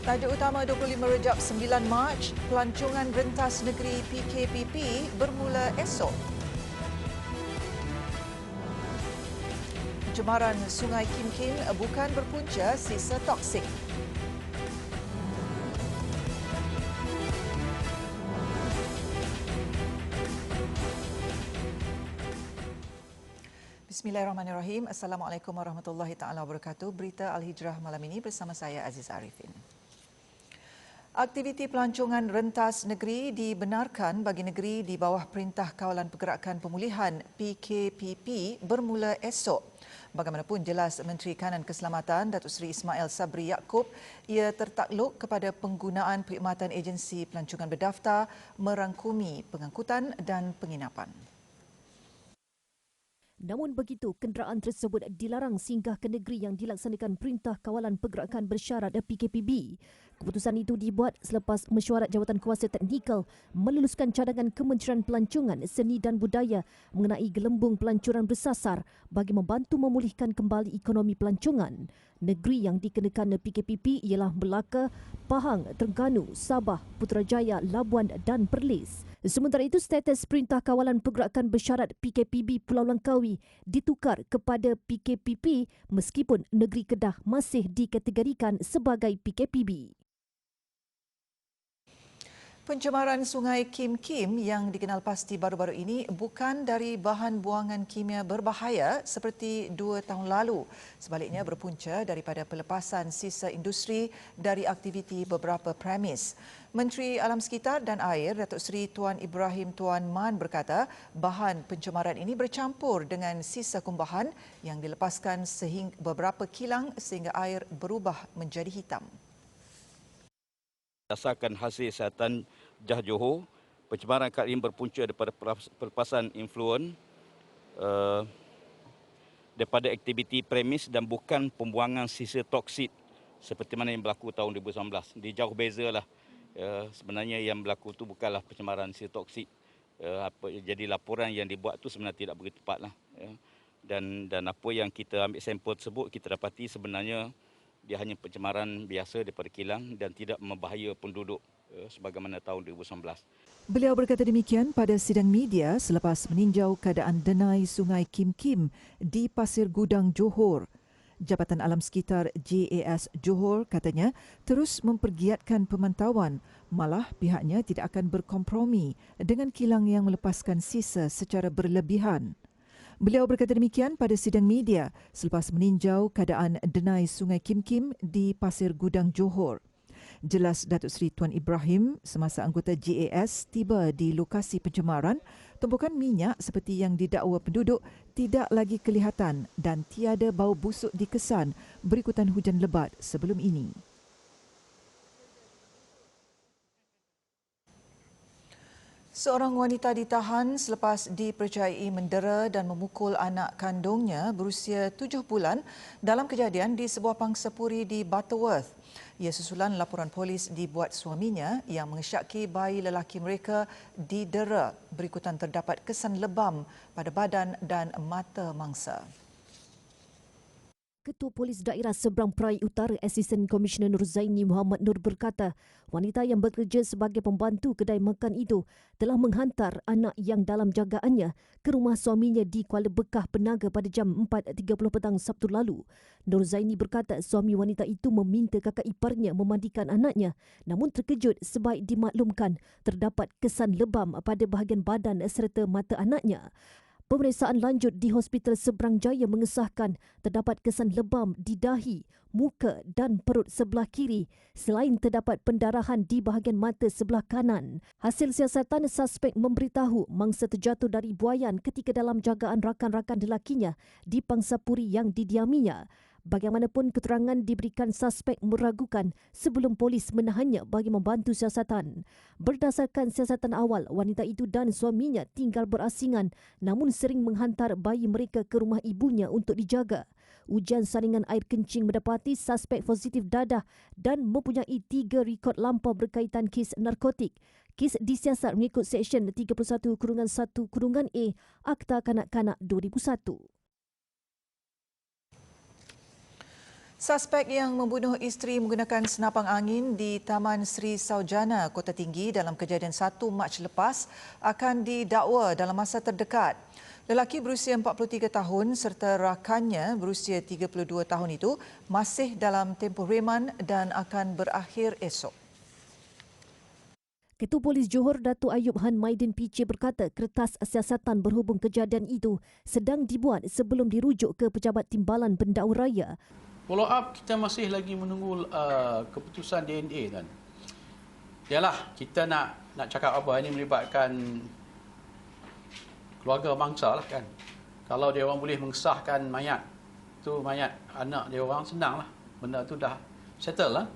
Tajuk utama 25 Rejab 9 Mac, pelancongan rentas negeri PKPP bermula esok. Pencemaran Sungai Kim Kim bukan berpunca sisa toksik. Bismillahirrahmanirrahim. Assalamualaikum warahmatullahi taala wabarakatuh. Berita Al-Hijrah malam ini bersama saya Aziz Arifin. Aktiviti pelancongan rentas negeri dibenarkan bagi negeri di bawah Perintah Kawalan Pergerakan Pemulihan PKPP bermula esok. Bagaimanapun jelas Menteri Kanan Keselamatan Datuk Seri Ismail Sabri Yaakob, ia tertakluk kepada penggunaan perkhidmatan agensi pelancongan berdaftar merangkumi pengangkutan dan penginapan. Namun begitu, kenderaan tersebut dilarang singgah ke negeri yang dilaksanakan Perintah Kawalan Pergerakan Bersyarat PKPB. Keputusan itu dibuat selepas mesyuarat Jawatan Kuasa Teknikal meluluskan cadangan Kementerian Pelancongan, Seni dan Budaya mengenai gelembung pelancongan bersasar bagi membantu memulihkan kembali ekonomi pelancongan. Negeri yang dikenakan PKPP ialah Melaka, Pahang, Terengganu, Sabah, Putrajaya, Labuan dan Perlis. Sementara itu, status Perintah Kawalan Pergerakan Bersyarat PKPB Pulau Langkawi ditukar kepada PKPP meskipun negeri Kedah masih dikategorikan sebagai PKPB. Pencemaran Sungai Kim Kim yang dikenal pasti baru-baru ini bukan dari bahan buangan kimia berbahaya seperti 2 tahun lalu. Sebaliknya berpunca daripada pelepasan sisa industri dari aktiviti beberapa premis. Menteri Alam Sekitar dan Air Datuk Seri Tuan Ibrahim Tuan Man berkata bahan pencemaran ini bercampur dengan sisa kumbahan yang dilepaskan sehingga beberapa kilang sehingga air berubah menjadi hitam. Berdasarkan hasil siasatan Jah Johor, pencemaran kali ini berpunca daripada pelepasan influen daripada aktiviti premis dan bukan pembuangan sisa toksik seperti mana yang berlaku tahun 2019. Dia jauh bezalah. Sebenarnya yang berlaku itu bukanlah pencemaran sisa toksik. Jadi laporan yang dibuat itu sebenarnya tidak begitu tepatlah. Dan apa yang kita ambil sampel tersebut, kita dapati sebenarnya dia hanya pencemaran biasa daripada kilang dan tidak membahaya penduduk sebagaimana tahun 2019. Beliau berkata demikian pada sidang media selepas meninjau keadaan denai Sungai Kim Kim di Pasir Gudang, Johor. Jabatan Alam Sekitar JAS Johor katanya terus mempergiatkan pemantauan, malah pihaknya tidak akan berkompromi dengan kilang yang melepaskan sisa secara berlebihan. Beliau berkata demikian pada sidang media selepas meninjau keadaan denai Sungai Kim Kim di Pasir Gudang, Johor. Jelas Datuk Seri Tuan Ibrahim semasa anggota JAS tiba di lokasi pencemaran, tumpukan minyak seperti yang didakwa penduduk tidak lagi kelihatan dan tiada bau busuk dikesan berikutan hujan lebat sebelum ini. Seorang wanita ditahan selepas dipercayai mendera dan memukul anak kandungnya berusia 7 bulan dalam kejadian di sebuah pangsapuri di Butterworth. Ia susulan laporan polis dibuat suaminya yang mengesyaki bayi lelaki mereka didera berikutan terdapat kesan lebam pada badan dan mata mangsa. Ketua Polis Daerah Seberang Perai Utara Asisten Komisioner Nur Zaini Muhammad Nur berkata, wanita yang bekerja sebagai pembantu kedai makan itu telah menghantar anak yang dalam jagaannya ke rumah suaminya di Kuala Bekah Penaga pada jam 4.30 petang Sabtu lalu. Nur Zaini berkata suami wanita itu meminta kakak iparnya memandikan anaknya, namun terkejut sebaik dimaklumkan terdapat kesan lebam pada bahagian badan serta mata anaknya. Pemeriksaan lanjut di Hospital Seberang Jaya mengesahkan terdapat kesan lebam di dahi, muka dan perut sebelah kiri selain terdapat pendarahan di bahagian mata sebelah kanan. Hasil siasatan, suspek memberitahu mangsa terjatuh dari buaian ketika dalam jagaan rakan-rakan lelakinya di pangsapuri yang didiaminya. Bagaimanapun keterangan diberikan suspek meragukan sebelum polis menahannya bagi membantu siasatan. Berdasarkan siasatan awal, wanita itu dan suaminya tinggal berasingan namun sering menghantar bayi mereka ke rumah ibunya untuk dijaga. Ujian saringan air kencing mendapati suspek positif dadah dan mempunyai 3 rekod lampau berkaitan kes narkotik. Kes disiasat mengikut Seksyen 31-1-A Akta Kanak-Kanak 2001. Suspek yang membunuh isteri menggunakan senapang angin di Taman Sri Saujana, Kota Tinggi dalam kejadian 1 Mac lepas akan didakwa dalam masa terdekat. Lelaki berusia 43 tahun serta rakannya berusia 32 tahun itu masih dalam tempoh reman dan akan berakhir esok. Ketua Polis Johor Datuk Ayub Han Maidin PC berkata kertas siasatan berhubung kejadian itu sedang dibuat sebelum dirujuk ke Pejabat Timbalan Pendakwa Raya. Follow up, kita masih lagi menunggu keputusan DNA kan. Yalah, kita nak cakap apa, ini melibatkan keluarga bangsa lah kan. Kalau dia orang boleh mengesahkan mayat, tu mayat anak dia orang, senang lah. Benda tu dah settle lah.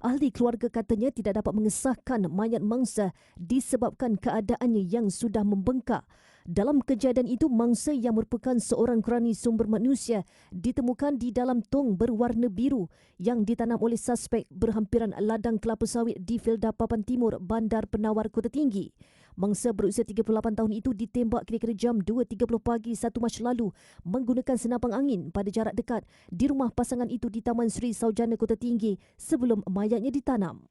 Ahli keluarga katanya tidak dapat mengesahkan mayat mangsa disebabkan keadaannya yang sudah membengkak. Dalam kejadian itu, mangsa yang merupakan seorang kerani sumber manusia ditemukan di dalam tong berwarna biru yang ditanam oleh suspek berhampiran ladang kelapa sawit di Felda Papan Timur, Bandar Penawar, Kota Tinggi. Mangsa berusia 38 tahun itu ditembak kira-kira jam 2.30 pagi 1 Mac lalu menggunakan senapang angin pada jarak dekat di rumah pasangan itu di Taman Sri Saujana, Kota Tinggi sebelum mayatnya ditanam.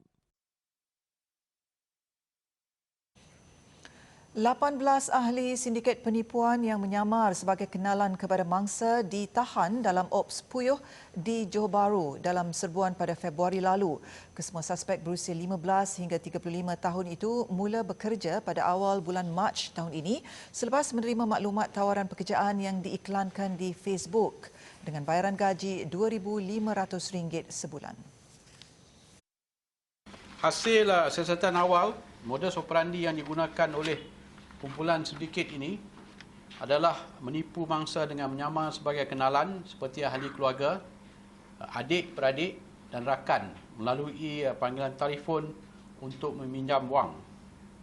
18 ahli sindiket penipuan yang menyamar sebagai kenalan kepada mangsa ditahan dalam Ops Puyuh di Johor Bahru dalam serbuan pada Februari lalu. Kesemua suspek berusia 15 hingga 35 tahun itu mula bekerja pada awal bulan Mac tahun ini selepas menerima maklumat tawaran pekerjaan yang diiklankan di Facebook dengan bayaran gaji RM2,500 sebulan. Hasil siasatan awal, modus operandi yang digunakan oleh kumpulan sindiket ini adalah menipu mangsa dengan menyamar sebagai kenalan seperti ahli keluarga, adik, beradik dan rakan melalui panggilan telefon untuk meminjam wang.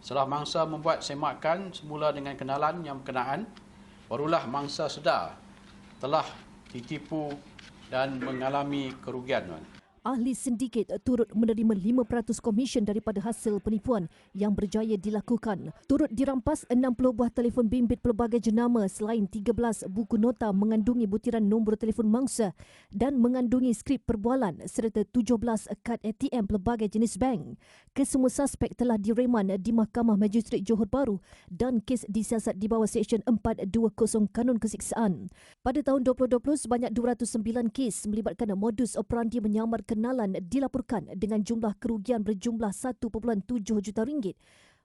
Setelah mangsa membuat semakan semula dengan kenalan yang berkenaan, barulah mangsa sedar telah ditipu dan mengalami kerugian. Ahli sindiket turut menerima 5% komisen daripada hasil penipuan yang berjaya dilakukan. Turut dirampas 60 buah telefon bimbit pelbagai jenama selain 13 buku nota mengandungi butiran nombor telefon mangsa dan mengandungi skrip perbualan serta 17 kad ATM pelbagai jenis bank. Kesemua suspek telah direman di Mahkamah Magistrate Johor Bahru dan kes disiasat di bawah Seksyen 420 Kanun Kesiksaan. Pada tahun 2020, sebanyak 209 kes melibatkan modus operandi menyamar kenalan dilaporkan dengan jumlah kerugian berjumlah 1.7 juta ringgit.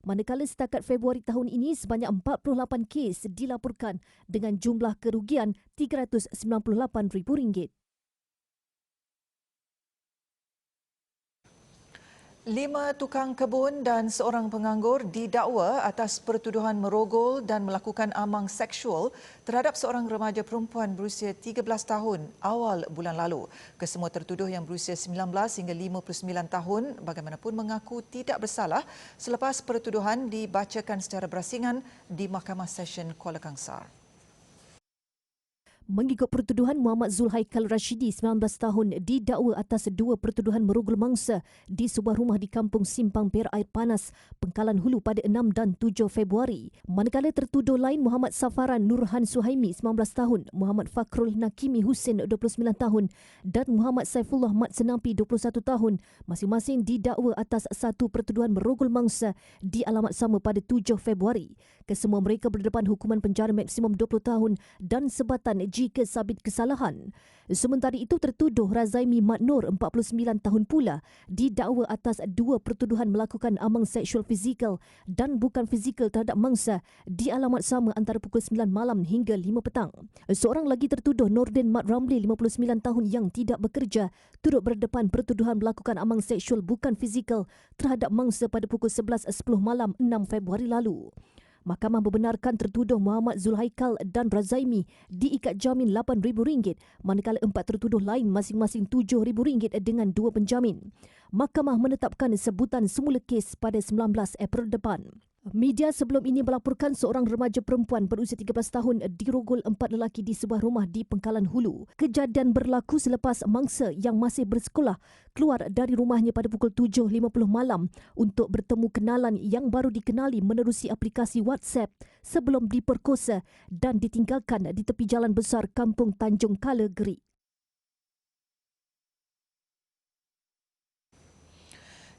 Manakala setakat Februari tahun ini, sebanyak 48 kes dilaporkan dengan jumlah kerugian RM398,000. 5 tukang kebun dan seorang penganggur didakwa atas pertuduhan merogol dan melakukan amang seksual terhadap seorang remaja perempuan berusia 13 tahun awal bulan lalu. Kesemua tertuduh yang berusia 19 hingga 59 tahun bagaimanapun mengaku tidak bersalah selepas pertuduhan dibacakan secara berasingan di Mahkamah Session Kuala Kangsar. Mengikut pertuduhan, Muhammad Zulhaikal Rashidi, 19 tahun, didakwa atas 2 pertuduhan merogol mangsa di sebuah rumah di Kampung Simpang Perak Air Panas, Pengkalan Hulu pada 6 dan 7 Februari. Manakala tertuduh lain Muhammad Safaran Nurhan Suhaimi, 19 tahun, Muhammad Fakrul Nakimi Hussein, 29 tahun dan Muhammad Saifullah Mat Senampi, 21 tahun, masing-masing didakwa atas 1 pertuduhan merogol mangsa di alamat sama pada 7 Februari. Kesemua mereka berdepan hukuman penjara maksimum 20 tahun dan sebatan jika sabit kesalahan. Sementara itu, tertuduh Razaimi Mat Nur, 49 tahun pula, didakwa atas 2 pertuduhan melakukan amang seksual fizikal dan bukan fizikal terhadap mangsa di alamat sama antara pukul 9 malam hingga 5 petang. Seorang lagi tertuduh, Nordin Mat Ramli, 59 tahun yang tidak bekerja, turut berdepan pertuduhan melakukan amang seksual bukan fizikal terhadap mangsa pada pukul 11.10 malam 6 Februari lalu. Mahkamah membenarkan tertuduh Muhammad Zulhaikal dan Razaimi diikat jamin RM8,000 manakala 4 tertuduh lain masing-masing RM7,000 dengan 2 penjamin. Mahkamah menetapkan sebutan semula kes pada 19 April depan. Media sebelum ini melaporkan seorang remaja perempuan berusia 13 tahun dirogol 4 lelaki di sebuah rumah di Pengkalan Hulu. Kejadian berlaku selepas mangsa yang masih bersekolah keluar dari rumahnya pada pukul 7.50 malam untuk bertemu kenalan yang baru dikenali menerusi aplikasi WhatsApp sebelum diperkosa dan ditinggalkan di tepi jalan besar Kampung Tanjung Kala, Gerik.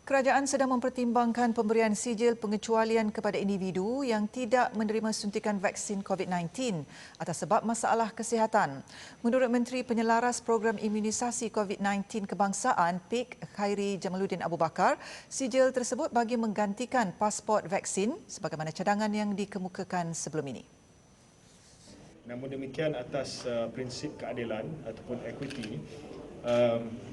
Kerajaan sedang mempertimbangkan pemberian sijil pengecualian kepada individu yang tidak menerima suntikan vaksin COVID-19 atas sebab masalah kesihatan. Menurut Menteri Penyelaras Program Imunisasi COVID-19 Kebangsaan PIK Khairi Jamaluddin Abu Bakar, sijil tersebut bagi menggantikan pasport vaksin sebagaimana cadangan yang dikemukakan sebelum ini. Namun demikian atas prinsip keadilan ataupun equity,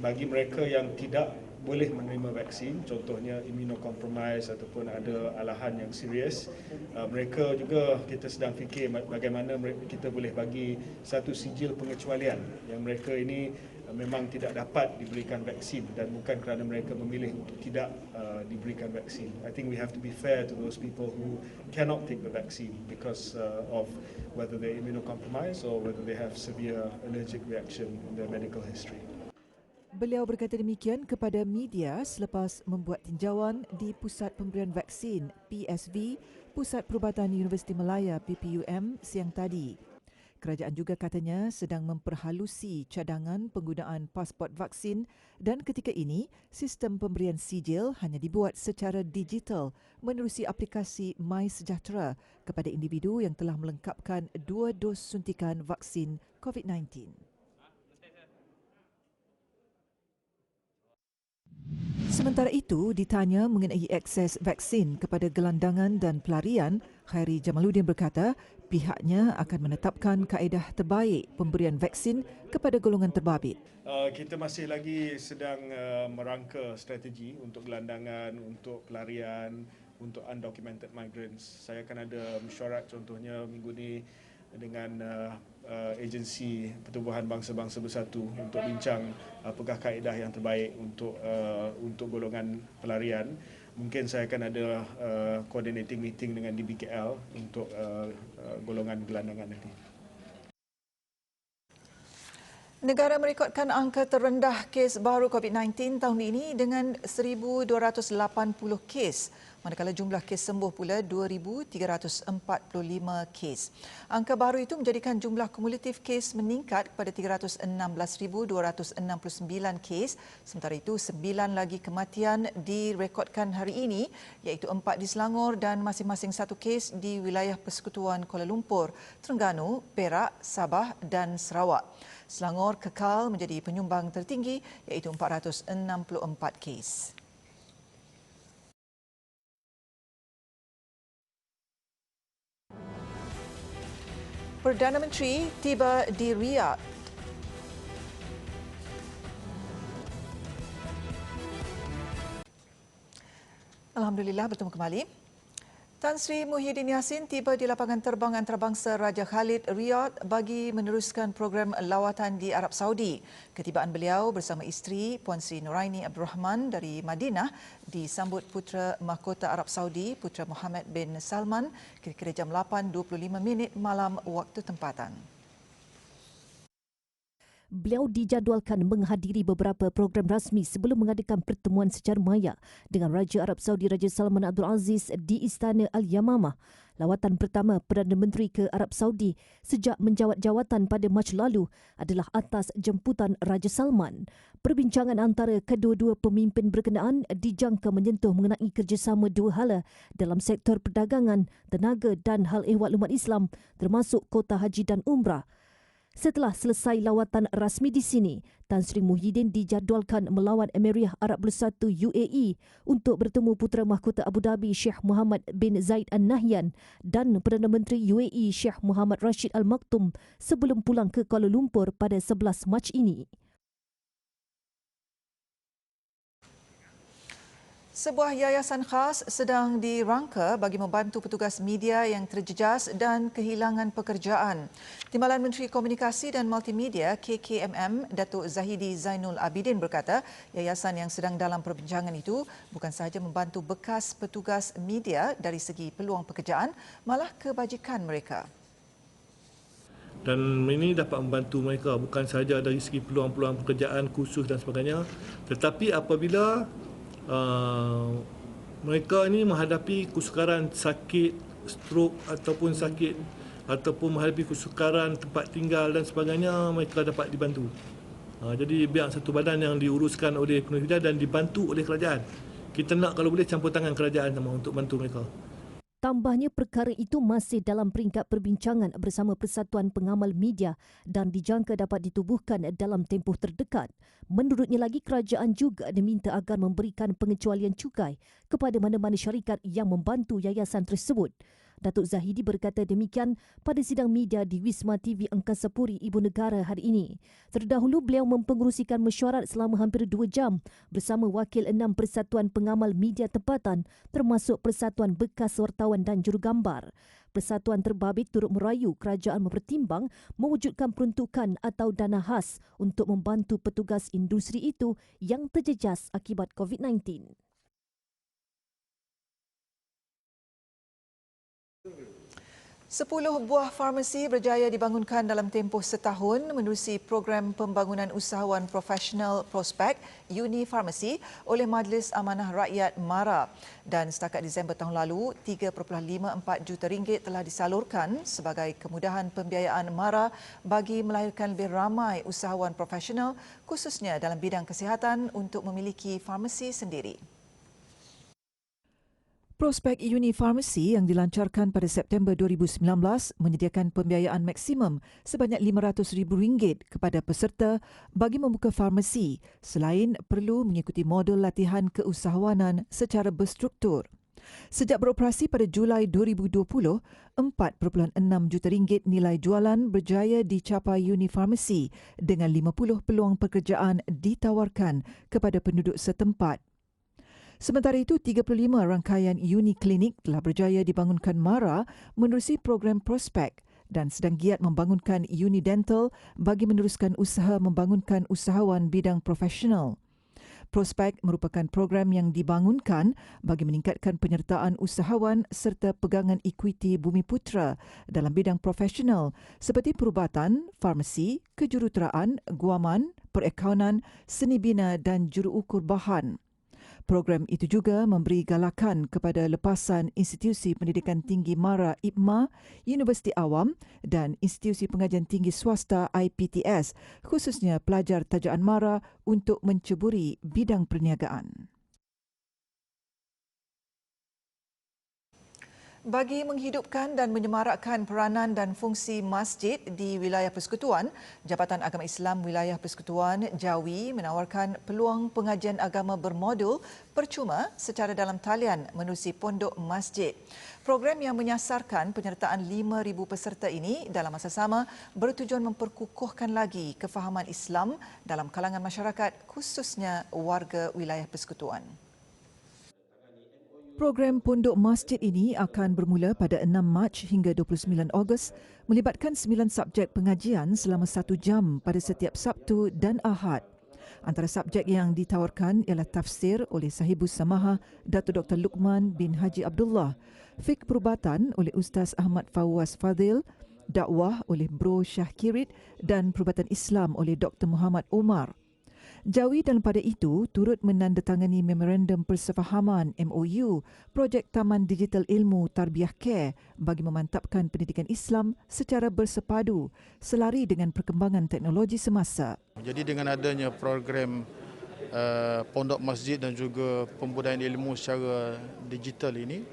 bagi mereka yang tidak boleh menerima vaksin, contohnya immunocompromised ataupun ada alahan yang serius, mereka juga kita sedang fikir bagaimana kita boleh bagi satu sijil pengecualian yang mereka ini memang tidak dapat diberikan vaksin dan bukan kerana mereka memilih untuk tidak diberikan vaksin. I think we have to be fair to those people who cannot take the vaccine because of whether they're immunocompromised or whether they have severe allergic reaction in their medical history. Beliau berkata demikian kepada media selepas membuat tinjauan di Pusat Pemberian Vaksin PSV, Pusat Perubatan Universiti Malaya PPUM siang tadi. Kerajaan juga katanya sedang memperhalusi cadangan penggunaan pasport vaksin dan ketika ini sistem pemberian sijil hanya dibuat secara digital menerusi aplikasi MySejahtera kepada individu yang telah melengkapkan 2 dos suntikan vaksin COVID-19. Sementara itu, ditanya mengenai akses vaksin kepada gelandangan dan pelarian, Khairi Jamaluddin berkata pihaknya akan menetapkan kaedah terbaik pemberian vaksin kepada golongan terbabit. Kita masih lagi sedang merangka strategi untuk gelandangan, untuk pelarian, untuk undocumented migrants. Saya akan ada mesyuarat contohnya minggu ini dengan agensi Pertubuhan Bangsa-Bangsa Bersatu untuk bincang apakah kaedah yang terbaik untuk golongan pelarian. Mungkin saya akan ada coordinating meeting dengan DBKL untuk golongan gelandangan nanti. Negara merekodkan angka terendah kes baru COVID-19 tahun ini dengan 1,280 kes, manakala jumlah kes sembuh pula 2,345 kes. Angka baru itu menjadikan jumlah kumulatif kes meningkat kepada 316,269 kes, sementara itu 9 lagi kematian direkodkan hari ini, iaitu 4 di Selangor dan masing-masing 1 kes di wilayah Persekutuan Kuala Lumpur, Terengganu, Perak, Sabah dan Sarawak. Selangor kekal menjadi penyumbang tertinggi iaitu 464 kes. Perdana Menteri tiba di Riyadh. Alhamdulillah bertemu kembali. Tan Sri Muhyiddin Yassin tiba di lapangan terbang antarabangsa Raja Khalid Riyadh bagi meneruskan program lawatan di Arab Saudi. Ketibaan beliau bersama isteri Puan Sri Nuraini Abdul Rahman dari Madinah disambut Putera Mahkota Arab Saudi, Putera Mohammed bin Salman, kira-kira jam 8.25 malam waktu tempatan. Beliau dijadualkan menghadiri beberapa program rasmi sebelum mengadakan pertemuan secara maya dengan Raja Arab Saudi Raja Salman Abdul Aziz di Istana Al-Yamamah. Lawatan pertama Perdana Menteri ke Arab Saudi sejak menjawat jawatan pada Mac lalu adalah atas jemputan Raja Salman. Perbincangan antara kedua-dua pemimpin berkenaan dijangka menyentuh mengenai kerjasama dua hala dalam sektor perdagangan, tenaga dan hal ehwal umat Islam termasuk kota haji dan umrah. Setelah selesai lawatan rasmi di sini, Tan Sri Muhyiddin dijadualkan melawat Emiriah Arab Bersatu UAE untuk bertemu Putera Mahkota Abu Dhabi Sheikh Mohammed bin Zayed Al Nahyan dan Perdana Menteri UAE Sheikh Mohammed Rashid Al Maktoum sebelum pulang ke Kuala Lumpur pada 11 Mac ini. Sebuah yayasan khas sedang dirangka bagi membantu petugas media yang terjejas dan kehilangan pekerjaan. Timbalan Menteri Komunikasi dan Multimedia KKMM Datuk Zahidi Zainul Abidin berkata, yayasan yang sedang dalam perbincangan itu bukan sahaja membantu bekas petugas media dari segi peluang pekerjaan, malah kebajikan mereka. Dan ini dapat membantu mereka bukan sahaja dari segi peluang-peluang pekerjaan khusus dan sebagainya, tetapi apabila mereka ini menghadapi kesukaran sakit, strok ataupun sakit ataupun menghadapi kesukaran tempat tinggal dan sebagainya, mereka dapat dibantu. Jadi biar satu badan yang diuruskan oleh pemerintah dan dibantu oleh kerajaan. kita nak kalau boleh campur tangan kerajaan sama untuk bantu mereka. Tambahnya, perkara itu masih dalam peringkat perbincangan bersama Persatuan Pengamal Media dan dijangka dapat ditubuhkan dalam tempoh terdekat. Menurutnya lagi, kerajaan juga diminta agar memberikan pengecualian cukai kepada mana-mana syarikat yang membantu yayasan tersebut. Datuk Zahidi berkata demikian pada sidang media di Wisma TV Angkasa Puri Ibu Negara hari ini. Terdahulu, beliau mempengerusikan mesyuarat selama hampir 2 jam bersama wakil 6 Persatuan Pengamal Media Tempatan termasuk Persatuan Bekas Wartawan dan Jurugambar. Persatuan terbabit turut merayu kerajaan mempertimbang mewujudkan peruntukan atau dana khas untuk membantu petugas industri itu yang terjejas akibat COVID-19. 10 buah farmasi berjaya dibangunkan dalam tempoh setahun menerusi program pembangunan usahawan profesional Prospek Uni Farmasi oleh Majlis Amanah Rakyat MARA. Dan setakat Disember tahun lalu, 3.54 juta ringgit telah disalurkan sebagai kemudahan pembiayaan MARA bagi melahirkan lebih ramai usahawan profesional khususnya dalam bidang kesihatan untuk memiliki farmasi sendiri. Prospek Uni Farmasi yang dilancarkan pada September 2019 menyediakan pembiayaan maksimum sebanyak RM500,000 kepada peserta bagi membuka farmasi selain perlu mengikuti modul latihan keusahawanan secara berstruktur. Sejak beroperasi pada Julai 2020, RM4.6 juta nilai jualan berjaya dicapai Uni Farmasi dengan 50 peluang pekerjaan ditawarkan kepada penduduk setempat. Sementara itu, 35 rangkaian uni klinik telah berjaya dibangunkan MARA menerusi program Prospek dan sedang giat membangunkan uni dental bagi meneruskan usaha membangunkan usahawan bidang profesional. Prospek merupakan program yang dibangunkan bagi meningkatkan penyertaan usahawan serta pegangan ekuiti Bumiputera dalam bidang profesional seperti perubatan, farmasi, kejuruteraan, guaman, perakaunan, seni bina dan juruukur bahan. Program itu juga memberi galakan kepada lepasan institusi pendidikan tinggi MARA IPMA, Universiti Awam dan institusi pengajian tinggi swasta IPTS, khususnya pelajar tajaan MARA untuk menceburi bidang perniagaan. Bagi menghidupkan dan menyemarakkan peranan dan fungsi masjid di wilayah persekutuan, Jabatan Agama Islam Wilayah Persekutuan Jawi menawarkan peluang pengajian agama bermodul percuma secara dalam talian menerusi pondok masjid. Program yang menyasarkan penyertaan 5,000 peserta ini dalam masa sama bertujuan memperkukuhkan lagi kefahaman Islam dalam kalangan masyarakat khususnya warga wilayah persekutuan. Program Pondok Masjid ini akan bermula pada 6 Mac hingga 29 Ogos melibatkan 9 subjek pengajian selama 1 jam pada setiap Sabtu dan Ahad. Antara subjek yang ditawarkan ialah tafsir oleh Sahibus Samaha Datuk Dr. Luqman bin Haji Abdullah, fiqh perubatan oleh Ustaz Ahmad Fawaz Fadil, dakwah oleh Bro Syah Kirit dan perubatan Islam oleh Dr. Muhammad Omar. Jawi dalam pada itu turut menandatangani Memorandum Persefahaman MOU projek Taman Digital Ilmu Tarbiyah Care bagi memantapkan pendidikan Islam secara bersepadu selari dengan perkembangan teknologi semasa. Jadi dengan adanya program Pondok Masjid dan juga pembudayaan ilmu secara digital ini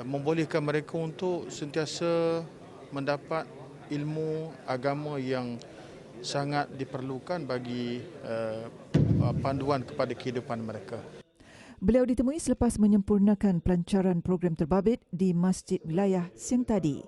membolehkan mereka untuk sentiasa mendapat ilmu agama yang sangat diperlukan bagi panduan kepada kehidupan mereka. Beliau ditemui selepas menyempurnakan pelancaran program terbabit di Masjid Wilayah siang tadi.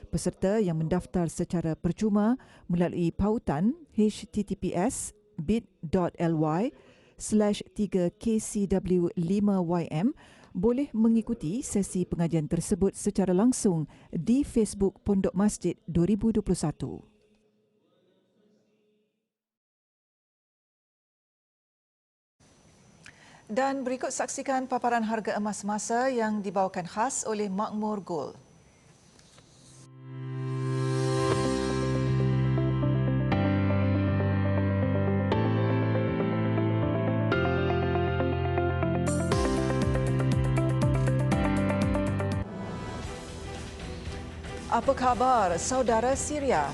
Peserta yang mendaftar secara percuma melalui pautan https://bit.ly/3kcw5ym boleh mengikuti sesi pengajian tersebut secara langsung di Facebook Pondok Masjid 2021. Dan berikut saksikan paparan harga emas masa yang dibawakan khas oleh Makmur Gold. Apa khabar saudara Syria?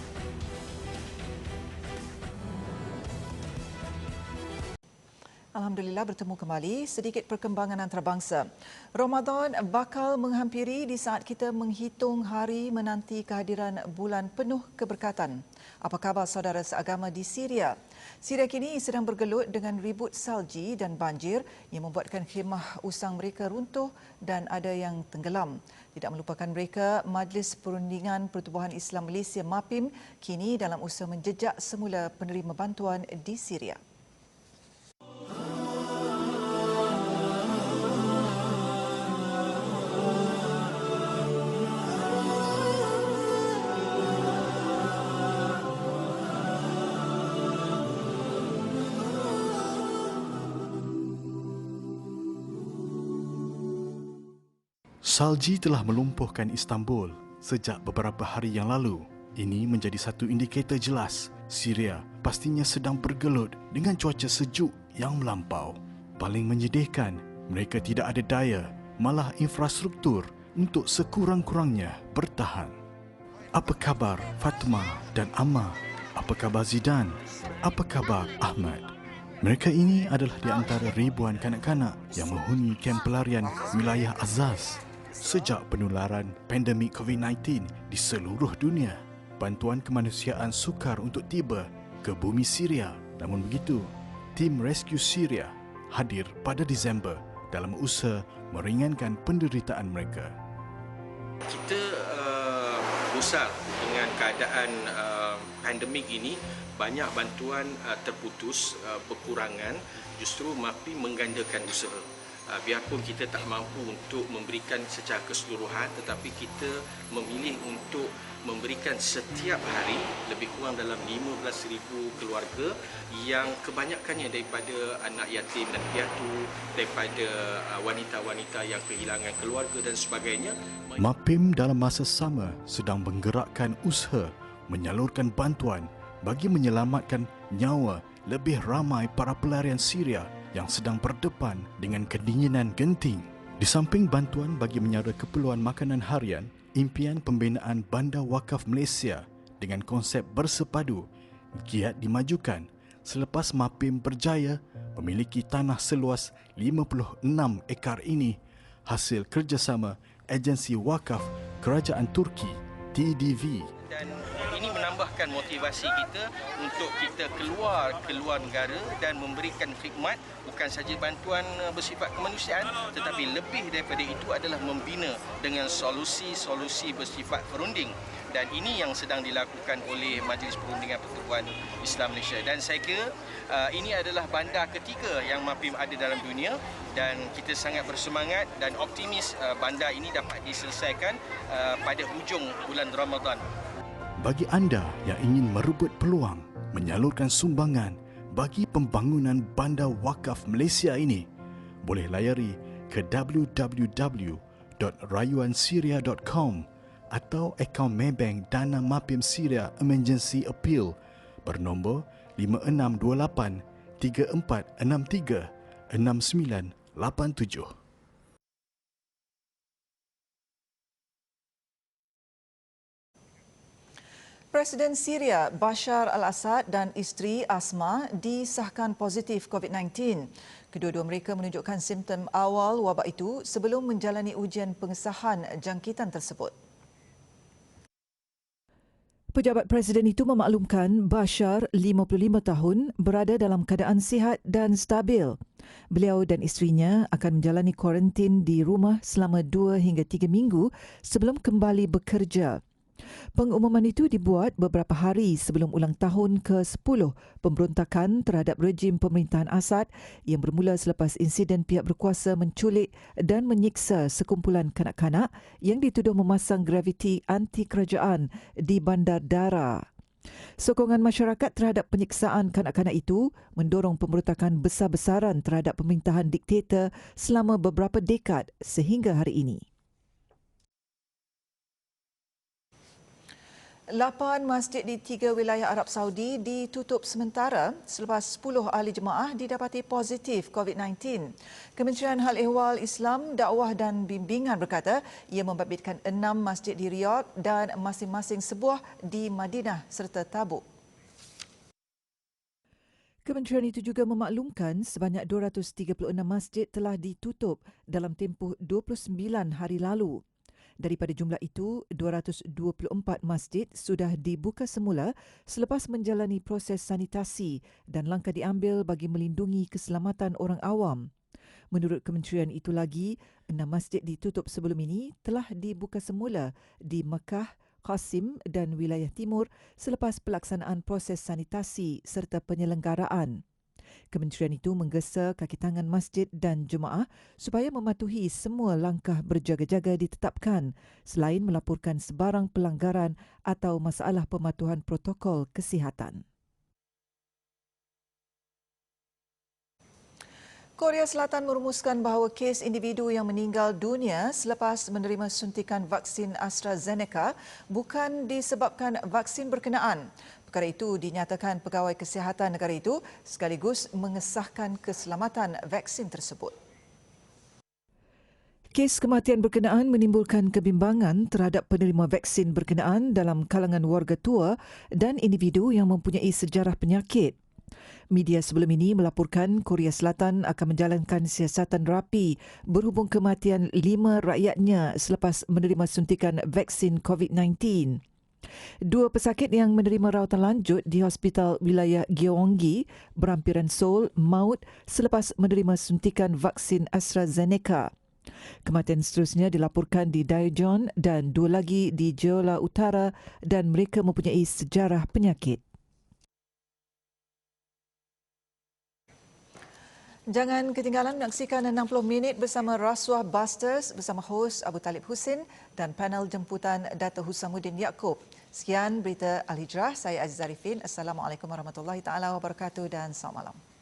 Alhamdulillah bertemu kembali. Sedikit perkembangan antarabangsa. Ramadan bakal menghampiri di saat kita menghitung hari menanti kehadiran bulan penuh keberkatan. Apa khabar saudara seagama di Syria? Syria kini sedang bergelut dengan ribut salji dan banjir yang membuatkan khemah usang mereka runtuh dan ada yang tenggelam. Tidak melupakan mereka, Majlis Perundingan Pertubuhan Islam Malaysia MAPIM kini dalam usaha menjejak semula penerima bantuan di Syria. Salji telah melumpuhkan Istanbul sejak beberapa hari yang lalu. Ini menjadi satu indikator jelas Syria pastinya sedang bergelut dengan cuaca sejuk yang melampau. Paling menyedihkan, mereka tidak ada daya, malah infrastruktur untuk sekurang-kurangnya bertahan. Apa khabar Fatma dan Amma? Apa khabar Zidan? Apa khabar Ahmad? Mereka ini adalah di antara ribuan kanak-kanak yang menghuni kem pelarian wilayah Azaz. Sejak penularan pandemik COVID-19 di seluruh dunia, bantuan kemanusiaan sukar untuk tiba ke bumi Syria. Namun begitu, tim Rescue Syria hadir pada Disember dalam usaha meringankan penderitaan mereka. Kita gusar dengan keadaan pandemik ini, banyak bantuan terputus, berkurangan. Justru MAPIM menggandakan usaha. Biarpun kita tak mampu untuk memberikan secara keseluruhan, tetapi kita memilih untuk memberikan setiap hari lebih kurang dalam 15,000 keluarga yang kebanyakannya daripada anak yatim dan piatu, daripada wanita-wanita yang kehilangan keluarga dan sebagainya. MAPIM dalam masa sama sedang menggerakkan usaha menyalurkan bantuan bagi menyelamatkan nyawa lebih ramai para pelarian Syria yang sedang berdepan dengan kedinginan genting. Di samping bantuan bagi menyara keperluan makanan harian, impian pembinaan Bandar Wakaf Malaysia dengan konsep bersepadu giat dimajukan selepas MAPIM berjaya memiliki tanah seluas 56 ekar ini hasil kerjasama Agensi Wakaf Kerajaan Turki TDV. Dan ini menambahkan motivasi kita untuk kita keluar negara dan memberikan khidmat, bukan saja bantuan bersifat kemanusiaan, tetapi lebih daripada itu adalah membina dengan solusi-solusi bersifat perunding. Dan ini yang sedang dilakukan oleh Majlis Perundingan Pertubuhan Islam Malaysia. Dan saya kira ini adalah bandar ketiga yang MAPIM ada dalam dunia, dan kita sangat bersemangat dan optimis bandar ini dapat diselesaikan pada hujung bulan Ramadan. Bagi anda yang ingin merebut peluang menyalurkan sumbangan bagi pembangunan Bandar Wakaf Malaysia ini, boleh layari ke www.rayuansyria.com atau akaun Maybank Dana MAPIM Syria Emergency Appeal bernombor 5628 3463 6987. Presiden Syria Bashar al-Assad dan isteri Asma disahkan positif COVID-19. Kedua-dua mereka menunjukkan simptom awal wabak itu sebelum menjalani ujian pengesahan jangkitan tersebut. Pejabat Presiden itu memaklumkan Bashar, 55 tahun, berada dalam keadaan sihat dan stabil. Beliau dan isterinya akan menjalani kuarantin di rumah selama 2 hingga 3 minggu sebelum kembali bekerja. Pengumuman itu dibuat beberapa hari sebelum ulang tahun ke-10 pemberontakan terhadap rejim pemerintahan Assad yang bermula selepas insiden pihak berkuasa menculik dan menyiksa sekumpulan kanak-kanak yang dituduh memasang graviti anti-kerajaan di Bandar Dara. Sokongan masyarakat terhadap penyiksaan kanak-kanak itu mendorong pemberontakan besar-besaran terhadap pemerintahan diktator selama beberapa dekad sehingga hari ini. 8 masjid di 3 wilayah Arab Saudi ditutup sementara selepas 10 ahli jemaah didapati positif COVID-19. Kementerian Hal Ehwal Islam, Dakwah dan Bimbingan berkata ia membabitkan 6 masjid di Riyadh dan masing-masing sebuah di Madinah serta Tabuk. Kementerian itu juga memaklumkan sebanyak 236 masjid telah ditutup dalam tempoh 29 hari lalu. Daripada jumlah itu, 224 masjid sudah dibuka semula selepas menjalani proses sanitasi dan langkah diambil bagi melindungi keselamatan orang awam. Menurut kementerian itu lagi, 6 masjid ditutup sebelum ini telah dibuka semula di Mekah, Qasim dan wilayah timur selepas pelaksanaan proses sanitasi serta penyelenggaraan. Kementerian itu menggesa kaki tangan masjid dan jemaah supaya mematuhi semua langkah berjaga-jaga ditetapkan selain melaporkan sebarang pelanggaran atau masalah pematuhan protokol kesihatan. Korea Selatan merumuskan bahawa kes individu yang meninggal dunia selepas menerima suntikan vaksin AstraZeneca bukan disebabkan vaksin berkenaan. Perkara itu dinyatakan Pegawai Kesihatan negara itu sekaligus mengesahkan keselamatan vaksin tersebut. Kes kematian berkenaan menimbulkan kebimbangan terhadap penerima vaksin berkenaan dalam kalangan warga tua dan individu yang mempunyai sejarah penyakit. Media sebelum ini melaporkan Korea Selatan akan menjalankan siasatan rapi berhubung kematian 5 rakyatnya selepas menerima suntikan vaksin COVID-19. 2 pesakit yang menerima rawatan lanjut di Hospital Wilayah Gyeonggi berhampiran Seoul maut selepas menerima suntikan vaksin AstraZeneca. Kematian seterusnya dilaporkan di Daejeon dan 2 lagi di Jeolla Utara dan mereka mempunyai sejarah penyakit. Jangan ketinggalan menyaksikan 60 minit bersama Rasuah Busters bersama hos Abu Talib Husin dan panel jemputan Dato' Husamuddin Yaakob. Sekian berita Al-Hijrah, saya Aziz Arifin. Assalamualaikum warahmatullahi taala wabarakatuh dan selamat malam.